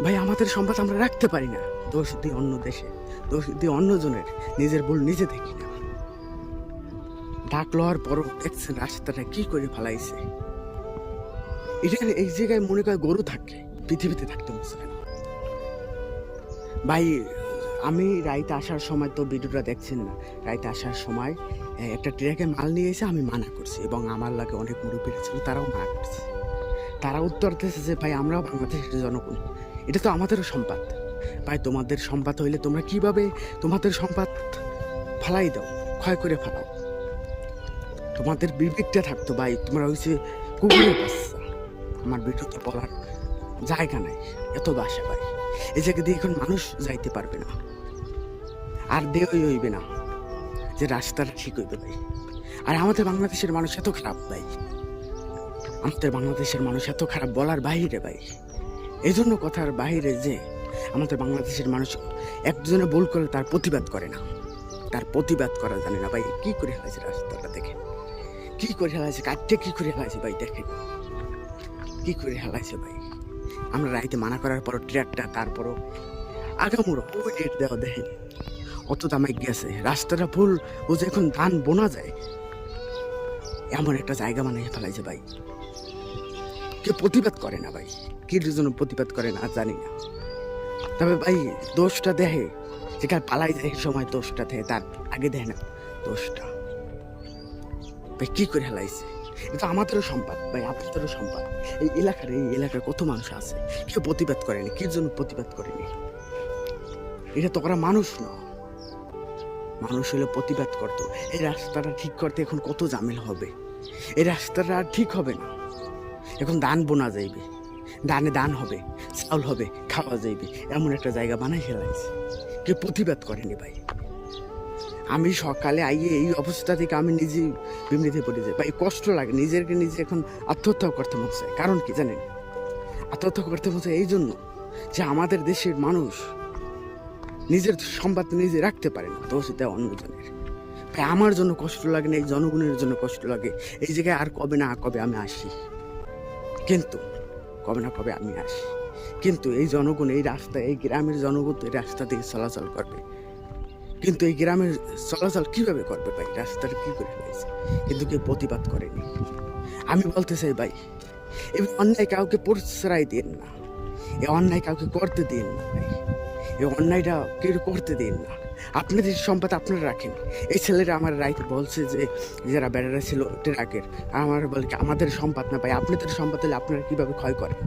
ভাই আমাদের সম্পদ আমরা রাখতে পারি না, দোষ দিই অন্য দেশে, দোষ দিই অন্যজনের, নিজের ভুল নিজে দেখি না। ডাক লওয়ার পরও দেখছেন রাস্তাটা কি করে ফেলাইছে। এটা এই জায়গায় মনে করে গরু থাকে, পৃথিবীতে থাকতে মুসলেন। ভাই আমি রাইতে আসার সময় তো ভিডিওটা দেখছেন না, রাইতে আসার সময় একটা ট্রাকে মাল নিয়ে এসে আমি মানা করছি, এবং আমার লাগে অনেক মুরব্বীরা ছিল, তারাও মানা করছে। তারা উত্তর দিয়েছে যে ভাই আমরাও বাংলাদেশের জনগণ, এটা তো আমাদেরও সম্পদ। ভাই তোমাদের সম্পদ হইলে তোমরা কিভাবে তোমাদের সম্পদ ফালাই দাও, ক্ষয় করে ফেলাও? তোমাদের বিবেকটা থাকতো ভাই, তোমরা হয়েছে কুকুরের বাচ্চা। আমার ভিডিওতে বলার জায়গা নাই, এত বাসা ভাই। এই জায়গা দিয়ে এখন মানুষ যাইতে পারবে না, আর দেওই হইবে না যে রাস্তাটা ঠিক হইবে ভাই। আর আমাদের বাংলাদেশের মানুষ এত খারাপ ভাই, আমাদের বাংলাদেশের মানুষ এত খারাপ বলার বাহিরে ভাই। এই জন্য কথার বাহিরে যে আমাদের বাংলাদেশের মানুষ একজনে ভুল করে তার প্রতিবাদ করে না, তার প্রতিবাদ করা জানে না ভাই। কি করে হেলাইছে রাস্তাটা দেখে, কি করে হেলাইছে, কাটতে কি করে হেলাইছে ভাই, দেখেন কি করে হেলাইছে ভাই। আমরা রাইতে মানা করার পর ট্রাকটা, তারপরও আগামুড়ো ওই ডেট দেওয়া দেখেন অত দামে গেছে। রাস্তাটা ফুল বুঝে এখন ধান বোনা যায়, এমন একটা জায়গা বানিয়ে ফেলাইছে ভাই। কেউ প্রতিবাদ করে না ভাই, কি জন্য প্রতিবাদ করে না জানি না। তবে ভাই দোষটা দেখে যেখানে পালাই যায় সময় দোষটা দেয়, তার আগে দেয় না দোষটা। ভাই কি করে হেলাইছে, এটা আমাদেরও সম্পদ ভাই, আপনাদেরও সম্পদ। এই এলাকার কত মানুষ আছে, কেউ প্রতিবাদ করেনি, কি জন্য প্রতিবাদ করেনি? এটা তো ওরা মানুষ না, মানুষ হলে প্রতিবাদ করতো। এই রাস্তাটা ঠিক করতে এখন কত ঝামেলা হবে, এই রাস্তাটা আর ঠিক হবে না। এখন ধান বোনা যাইবে, ধানে ধান হবে, চাউল হবে, খাওয়া যাইবে, এমন একটা জায়গা বানাই ফেলাইছে, কেউ প্রতিবাদ করেনি ভাই। আমি সকালে আইয়ে এই অবস্থা থেকে আমি নিজে বিমৃতি পড়ে যাই ভাই, কষ্ট লাগে, নিজেকে নিজে এখন আত্মহত্যা করতে মনে চায়। কারণ কি জানেন, আত্মহত্যা করতে মনে চায় এই জন্য যে আমাদের দেশের মানুষ নিজের সম্পদ নিজে রাখতে পারে না, দোষ দেয় অন্যজনের। ভাই আমার জন্য কষ্ট লাগে না, এই জনগণের জন্য কষ্ট লাগে। এই জায়গায় আর কবে না কবে আমি আসি, কিন্তু কবে না কবে আমি আসি, কিন্তু এই জনগণ, এই রাস্তা, এই গ্রামের জনগণ তো এই রাস্তা দিয়ে চলাচল করবে, কিন্তু এই গ্রামের চলাচল কিভাবে করবে ভাই? রাস্তাটা কি করে হয়েছে, কিন্তু কেউ প্রতিবাদ করেনি। আমি বলতে চাই ভাই, এই অন্যায় কাউকে প্রশ্রয় দিন না, এই অন্যায় কাউকে করতে দিন না ভাই, এই অন্যায়টা কেউ করতে দিন না। আপনাদের সম্পদ আপনারা রাখেন। এই ছেলেরা আমার রাইতে বলছে যে যারা বেড়ারা ছিল ট্রাকের, আমার বলে আমাদের সম্পদ না ভাই, আপনাদের সম্পদ হলে আপনারা কিভাবে ক্ষয় করেন?